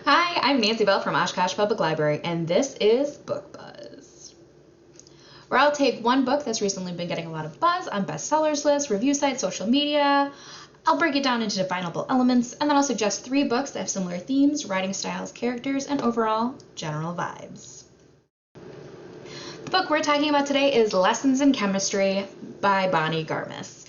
Hi, I'm Nancy Bell from Oshkosh Public Library, and this is Book Buzz, where I'll take one book that's recently been getting a lot of buzz on bestsellers lists, review sites, social media. I'll break it down into definable elements, and then I'll suggest 3 books that have similar themes, writing styles, characters, and overall general vibes. The book we're talking about today is Lessons in Chemistry by Bonnie Garmus.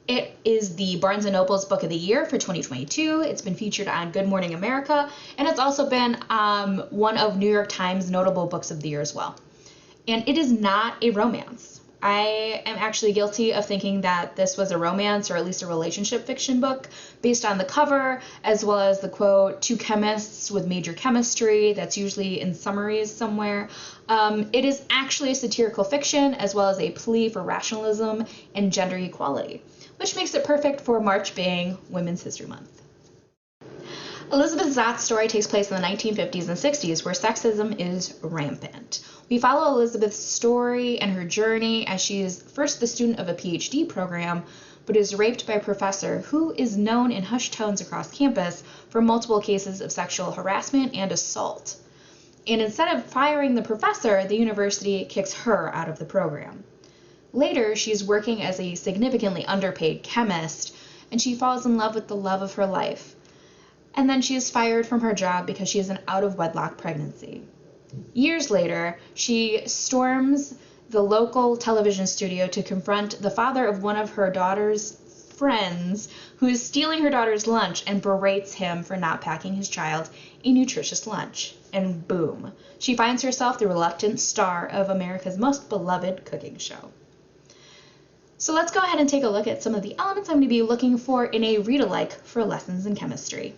It is the Barnes & Noble's Book of the Year for 2022. It's been featured on Good Morning America, and it's also been one of New York Times notable books of the year as well. And it is not a romance. I am actually guilty of thinking that this was a romance or at least a relationship fiction book based on the cover, as well as the quote, "two chemists with major chemistry," that's usually in summaries somewhere. It is actually a satirical fiction as well as a plea for rationalism and gender equality, which makes it perfect for March being Women's History Month. Elizabeth Zott's story takes place in the 1950s and 60s, where sexism is rampant. We follow Elizabeth's story and her journey as she is first the student of a PhD program, but is raped by a professor who is known in hushed tones across campus for multiple cases of sexual harassment and assault. And instead of firing the professor, the university kicks her out of the program. Later, she's working as a significantly underpaid chemist, and she falls in love with the love of her life. And then she is fired from her job because she has an out-of-wedlock pregnancy. Years later, she storms the local television studio to confront the father of one of her daughter's friends who is stealing her daughter's lunch and berates him for not packing his child a nutritious lunch. And boom, she finds herself the reluctant star of America's most beloved cooking show. So let's go ahead and take a look at some of the elements I'm going to be looking for in a read-alike for Lessons in Chemistry.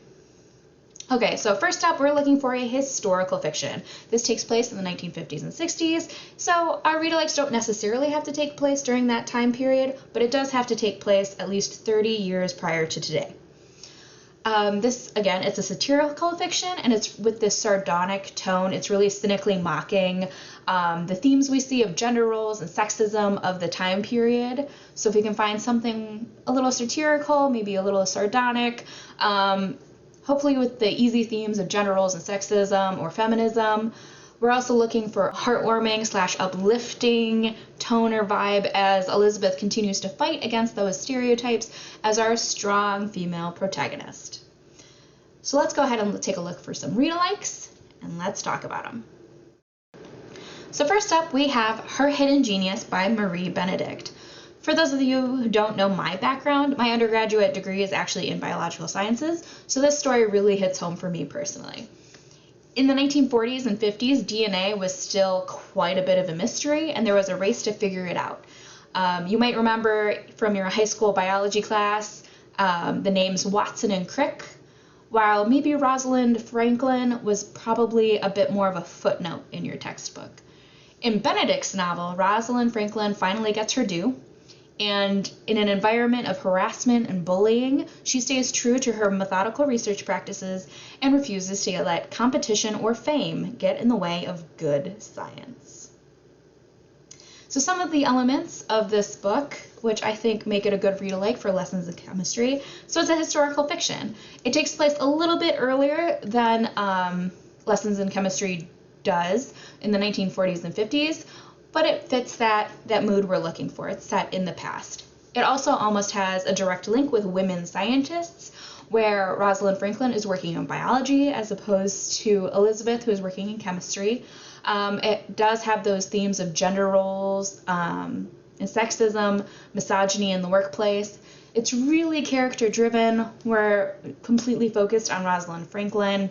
Okay, so first up, we're looking for a historical fiction. This takes place in the 1950s and 60s, so our read-alikes don't necessarily have to take place during that time period, but it does have to take place at least 30 years prior to today. This, again, it's a satirical fiction, and it's with this sardonic tone. It's really cynically mocking the themes we see of gender roles and sexism of the time period. So if we can find something a little satirical, maybe a little sardonic, hopefully with the easy themes of gender roles and sexism or feminism. We're also looking for heartwarming / uplifting tone or vibe as Elizabeth continues to fight against those stereotypes as our strong female protagonist. So let's go ahead and take a look for some read-alikes, and let's talk about them. So first up, we have Her Hidden Genius by Marie Benedict. For those of you who don't know my background, my undergraduate degree is actually in biological sciences, so this story really hits home for me personally. In the 1940s and 50s, DNA was still quite a bit of a mystery, and there was a race to figure it out. You might remember from your high school biology class the names Watson and Crick, while maybe Rosalind Franklin was probably a bit more of a footnote in your textbook. In Benedict's novel, Rosalind Franklin finally gets her due, and in an environment of harassment and bullying, she stays true to her methodical research practices and refuses to let competition or fame get in the way of good science. So some of the elements of this book, which I think make it a good read-alike for Lessons in Chemistry. So it's a historical fiction. It takes place a little bit earlier than Lessons in Chemistry does in the 1940s and 50s, but it fits that mood we're looking for. It's set in the past. It also almost has a direct link with women scientists, where Rosalind Franklin is working in biology as opposed to Elizabeth, who is working in chemistry. It does have those themes of gender roles and sexism, misogyny in the workplace. It's really character-driven. We're completely focused on Rosalind Franklin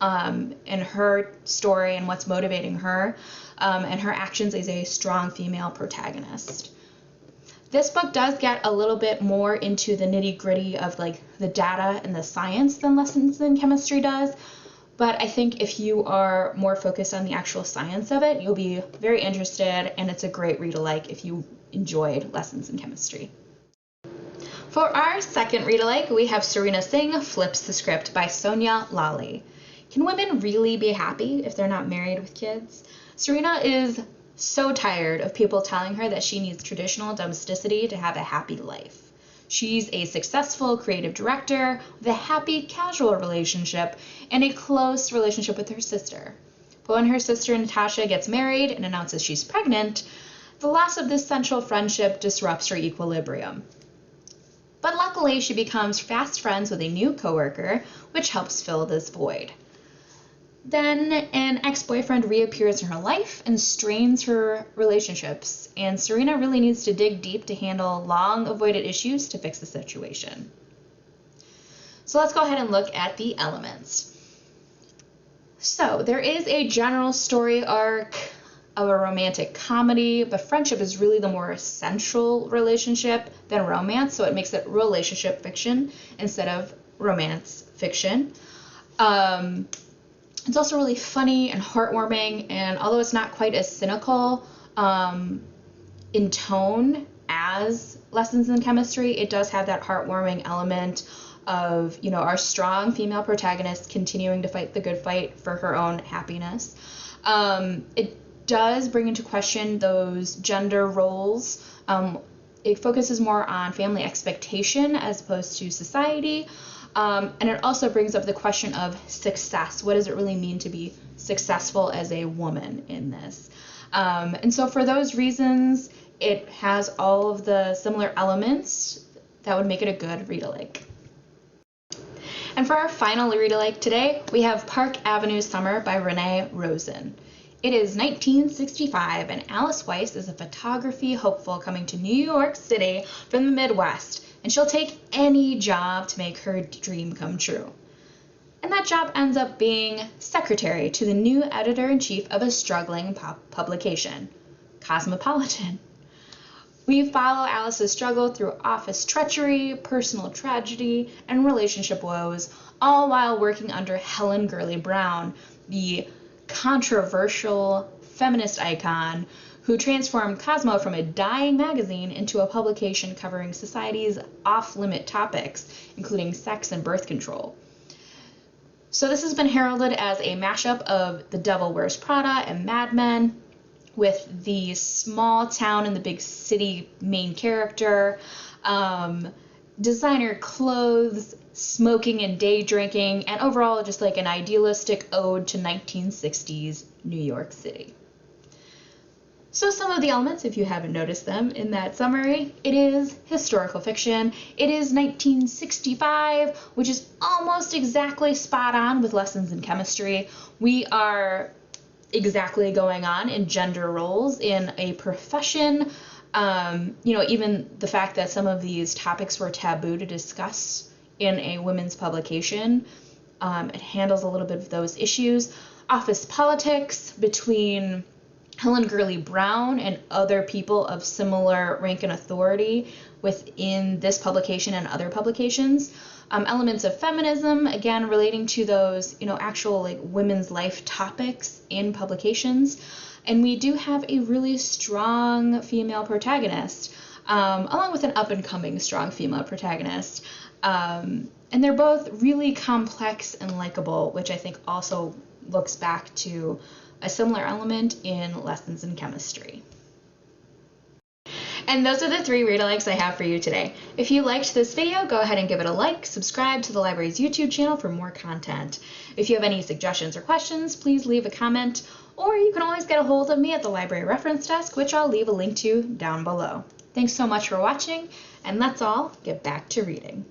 and her story and what's motivating her, and her actions as a strong female protagonist. This book does get a little bit more into the nitty-gritty of like the data and the science than Lessons in Chemistry does, but I think if you are more focused on the actual science of it, you'll be very interested, and it's a great read-alike if you enjoyed Lessons in Chemistry. For our second read-alike, we have Serena Singh Flips the Script by Sonia Lally. Can women really be happy if they're not married with kids? Serena is so tired of people telling her that she needs traditional domesticity to have a happy life. She's a successful creative director with a happy, casual relationship and a close relationship with her sister. But when her sister Natasha gets married and announces she's pregnant, the loss of this central friendship disrupts her equilibrium. But luckily, she becomes fast friends with a new coworker, which helps fill this void. Then an ex-boyfriend reappears in her life and strains her relationships, and Serena really needs to dig deep to handle long-avoided issues to fix the situation. So let's go ahead and look at the elements. So there is a general story arc of a romantic comedy, but friendship is really the more central relationship than romance, so it makes it relationship fiction instead of romance fiction. It's also really funny and heartwarming, and although it's not quite as cynical in tone as Lessons in Chemistry, it does have that heartwarming element of, our strong female protagonist continuing to fight the good fight for her own happiness. It does bring into question those gender roles. It focuses more on family expectation as opposed to society. And it also brings up the question of success. What does it really mean to be successful as a woman in this? And so for those reasons, it has all of the similar elements that would make it a good read-alike. And for our final read-alike today, we have Park Avenue Summer by Renee Rosen. It is 1965, and Alice Weiss is a photography hopeful coming to New York City from the Midwest, and she'll take any job to make her dream come true. And that job ends up being secretary to the new editor-in-chief of a struggling publication, Cosmopolitan. We follow Alice's struggle through office treachery, personal tragedy, and relationship woes, all while working under Helen Gurley Brown, the controversial feminist icon who transformed Cosmo from a dying magazine into a publication covering society's off-limit topics, including sex and birth control. So this has been heralded as a mashup of The Devil Wears Prada and Mad Men, with the small town and the big city main character, designer clothes, smoking and day drinking, and overall just like an idealistic ode to 1960s New York City. So some of the elements, if you haven't noticed them in that summary, it is historical fiction. It is 1965, which is almost exactly spot on with Lessons in Chemistry. We are exactly going on in gender roles in a profession. Even the fact that some of these topics were taboo to discuss in a women's publication, it handles a little bit of those issues. Office politics between Helen Gurley Brown and other people of similar rank and authority within this publication and other publications. Elements of feminism, again, relating to those, actual like women's life topics in publications. And we do have a really strong female protagonist, along with an up-and-coming strong female protagonist. And they're both really complex and likable, which I think also looks back to a similar element in Lessons in Chemistry. And those are the 3 read-alikes I have for you today. If you liked this video, go ahead and give it a like, subscribe to the library's YouTube channel for more content. If you have any suggestions or questions, please leave a comment, or you can always get a hold of me at the library reference desk, which I'll leave a link to down below. Thanks so much for watching, and let's all get back to reading.